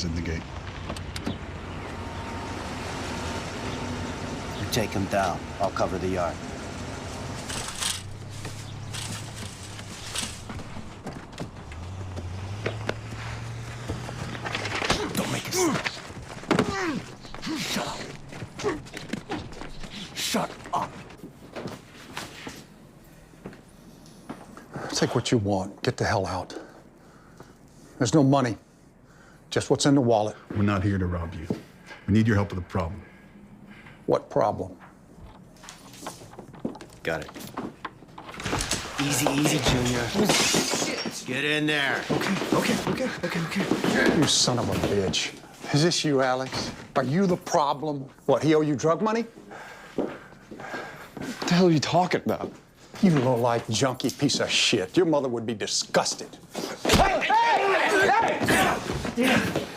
is in the gate. You take him down. I'll cover the yard. Don't make a sound. Shut up. Shut up. Take what you want. Get the hell out. There's no money. Just what's in the wallet. We're not here to rob you. We need your help with a problem. What problem? Got it. Easy, easy, Junior. Get in there. Okay. You son of a bitch. Is this you, Alex? Are you the problem? What, he owe you drug money? What the hell are you talking about? You low-life junkie piece of shit. Your mother would be disgusted. Hey!